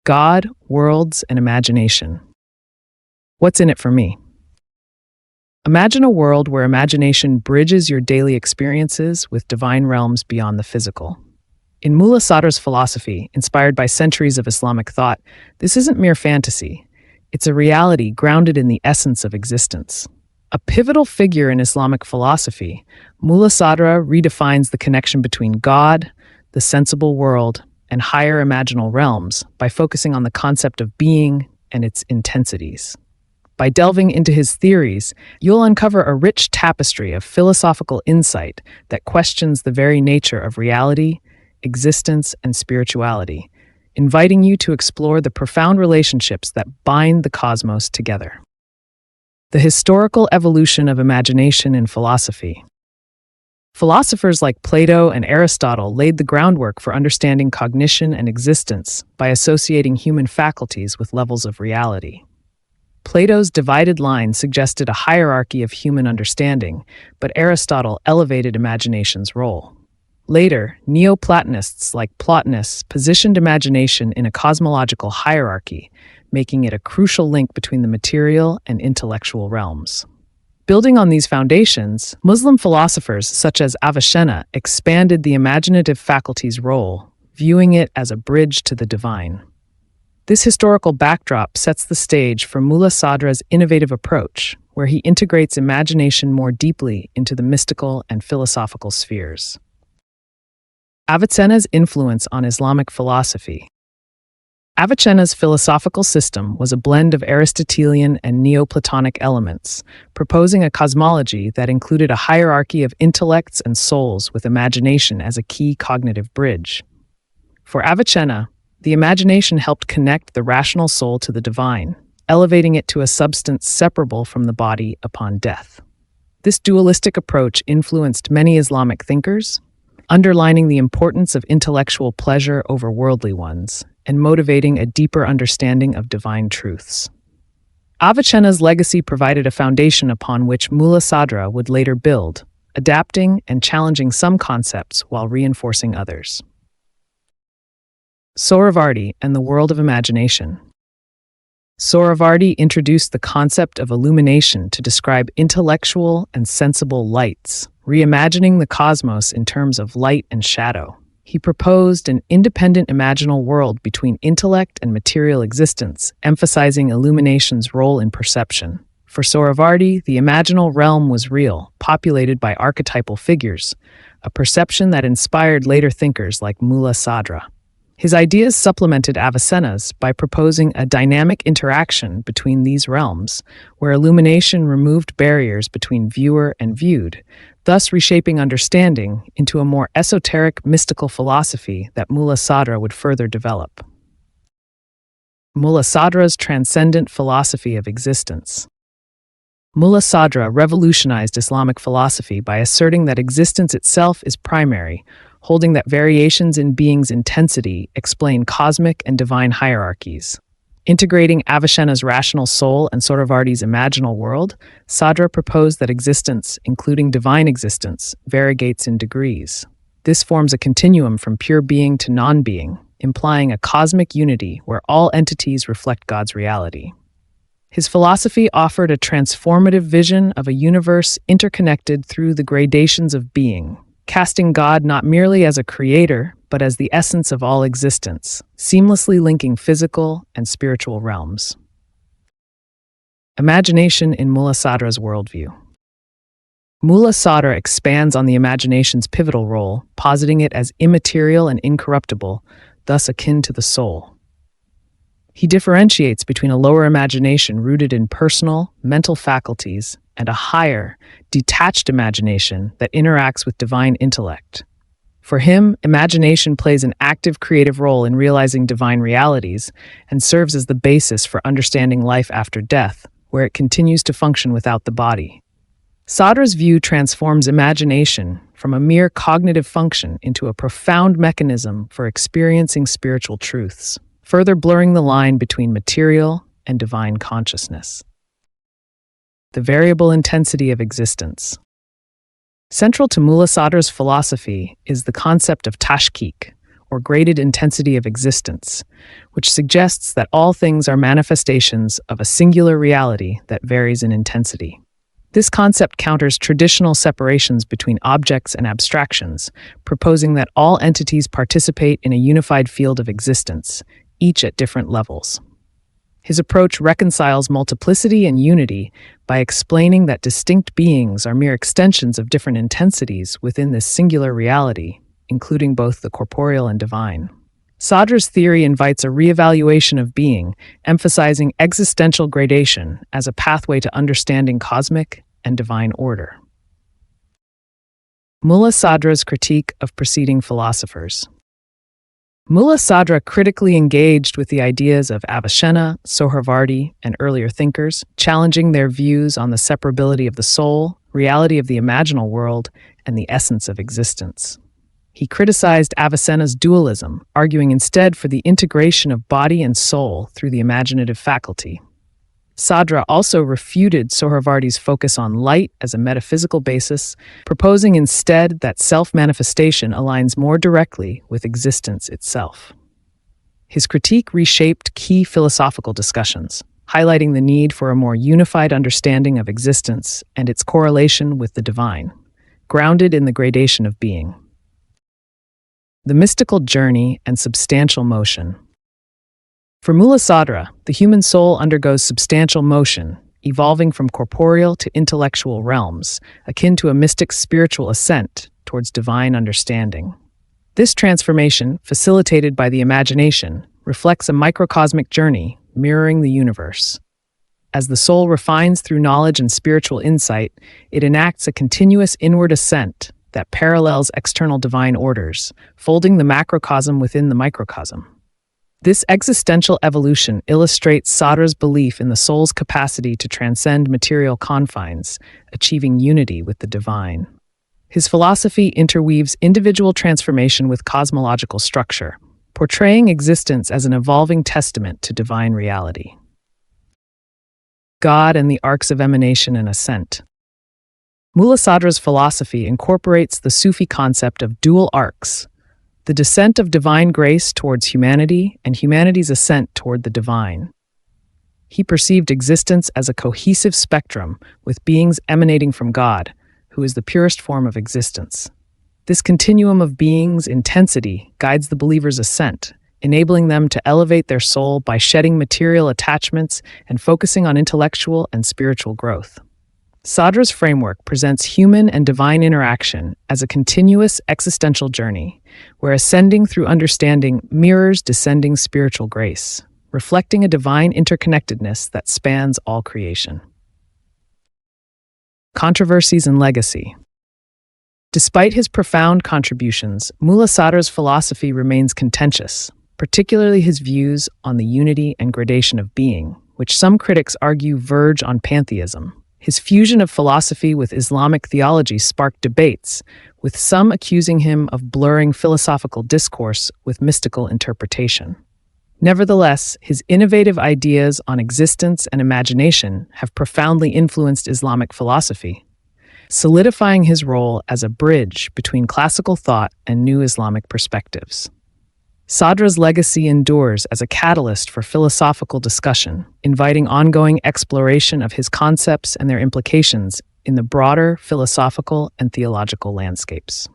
God, Worlds, and Imagination. What's in it for me? Imagine a world where imagination bridges your daily experiences with divine realms beyond the physical. In Mulla Sadra's philosophy, inspired by centuries of Islamic thought, this isn't mere fantasy. It's a reality grounded in the essence of existence. A pivotal figure in Islamic philosophy, Mulla Sadra redefines the connection between God, the sensible world, and higher imaginal realms by focusing on the concept of being and its intensities. By delving into his theories, you'll uncover a rich tapestry of philosophical insight that questions the very nature of reality, existence, and spirituality, inviting you to explore the profound relationships that bind the cosmos together. The historical evolution of imagination in philosophy. Philosophers like Plato and Aristotle laid the groundwork for understanding cognition and existence by associating human faculties with levels of reality. Plato's divided line suggested a hierarchy of human understanding, but Aristotle elevated imagination's role. Later, Neoplatonists like Plotinus positioned imagination in a cosmological hierarchy, making it a crucial link between the material and intellectual realms. Building on these foundations, Muslim philosophers such as Avicenna expanded the imaginative faculty's role, viewing it as a bridge to the divine. This historical backdrop sets the stage for Mulla Sadra's innovative approach, where he integrates imagination more deeply into the mystical and philosophical spheres. Avicenna's influence on Islamic philosophy. Avicenna's philosophical system was a blend of Aristotelian and Neoplatonic elements, proposing a cosmology that included a hierarchy of intellects and souls with imagination as a key cognitive bridge. For Avicenna, the imagination helped connect the rational soul to the divine, elevating it to a substance separable from the body upon death. This dualistic approach influenced many Islamic thinkers, underlining the importance of intellectual pleasure over worldly ones, and motivating a deeper understanding of divine truths. Avicenna's legacy provided a foundation upon which Mulla Sadra would later build, adapting and challenging some concepts while reinforcing others. Sohravardi and the world of imagination. Sohravardi introduced the concept of illumination to describe intellectual and sensible lights, reimagining the cosmos in terms of light and shadow. He proposed an independent imaginal world between intellect and material existence, emphasizing illumination's role in perception. For Sohravardi, the imaginal realm was real, populated by archetypal figures, a perception that inspired later thinkers like Mulla Sadra. His ideas supplemented Avicenna's by proposing a dynamic interaction between these realms, where illumination removed barriers between viewer and viewed, thus reshaping understanding into a more esoteric mystical philosophy that Mulla Sadra would further develop. Mulla Sadra's Transcendent Philosophy of Existence. Mulla Sadra revolutionized Islamic philosophy by asserting that existence itself is primary, holding that variations in being's intensity explain cosmic and divine hierarchies. Integrating Avicenna's rational soul and Sohravardi's imaginal world, Sadra proposed that existence, including divine existence, variegates in degrees. This forms a continuum from pure being to non-being, implying a cosmic unity where all entities reflect God's reality. His philosophy offered a transformative vision of a universe interconnected through the gradations of being, casting God not merely as a creator, but as the essence of all existence, seamlessly linking physical and spiritual realms. Imagination in Mulla Sadra's worldview. Mulla Sadra expands on the imagination's pivotal role, positing it as immaterial and incorruptible, thus akin to the soul. He differentiates between a lower imagination rooted in personal, mental faculties and a higher, detached imagination that interacts with divine intellect. For him, imagination plays an active creative role in realizing divine realities and serves as the basis for understanding life after death, where it continues to function without the body. Sadra's view transforms imagination from a mere cognitive function into a profound mechanism for experiencing spiritual truths, further blurring the line between material and divine consciousness. The variable intensity of existence. Central to Mulla Sadra's philosophy is the concept of tashkik, or graded intensity of existence, which suggests that all things are manifestations of a singular reality that varies in intensity. This concept counters traditional separations between objects and abstractions, proposing that all entities participate in a unified field of existence, each at different levels. His approach reconciles multiplicity and unity by explaining that distinct beings are mere extensions of different intensities within this singular reality, including both the corporeal and divine. Sadra's theory invites a reevaluation of being, emphasizing existential gradation as a pathway to understanding cosmic and divine order. Mulla Sadra's critique of preceding philosophers. Mulla Sadra critically engaged with the ideas of Avicenna, Sohravardi, and earlier thinkers, challenging their views on the separability of the soul, reality of the imaginal world, and the essence of existence. He criticized Avicenna's dualism, arguing instead for the integration of body and soul through the imaginative faculty. Sadra also refuted Sohravardi's focus on light as a metaphysical basis, proposing instead that self-manifestation aligns more directly with existence itself. His critique reshaped key philosophical discussions, highlighting the need for a more unified understanding of existence and its correlation with the divine, grounded in the gradation of being. The mystical journey and substantial motion. For Mulla Sadra, the human soul undergoes substantial motion, evolving from corporeal to intellectual realms, akin to a mystic's spiritual ascent towards divine understanding. This transformation, facilitated by the imagination, reflects a microcosmic journey mirroring the universe. As the soul refines through knowledge and spiritual insight, it enacts a continuous inward ascent that parallels external divine orders, folding the macrocosm within the microcosm. This existential evolution illustrates Sadra's belief in the soul's capacity to transcend material confines, achieving unity with the divine. His philosophy interweaves individual transformation with cosmological structure, portraying existence as an evolving testament to divine reality. God and the arcs of emanation and ascent. Mulla Sadra's philosophy incorporates the Sufi concept of dual arcs, the descent of divine grace towards humanity and humanity's ascent toward the divine. He perceived existence as a cohesive spectrum with beings emanating from God, who is the purest form of existence. This continuum of being's intensity guides the believer's ascent, enabling them to elevate their soul by shedding material attachments and focusing on intellectual and spiritual growth. Sadra's framework presents human and divine interaction as a continuous existential journey, where ascending through understanding mirrors descending spiritual grace, reflecting a divine interconnectedness that spans all creation. Controversies and legacy. Despite his profound contributions, Mulla Sadra's philosophy remains contentious, particularly his views on the unity and gradation of being, which some critics argue verge on pantheism. His fusion of philosophy with Islamic theology sparked debates, with some accusing him of blurring philosophical discourse with mystical interpretation. Nevertheless, his innovative ideas on existence and imagination have profoundly influenced Islamic philosophy, solidifying his role as a bridge between classical thought and new Islamic perspectives. Sadra's legacy endures as a catalyst for philosophical discussion, inviting ongoing exploration of his concepts and their implications in the broader philosophical and theological landscapes.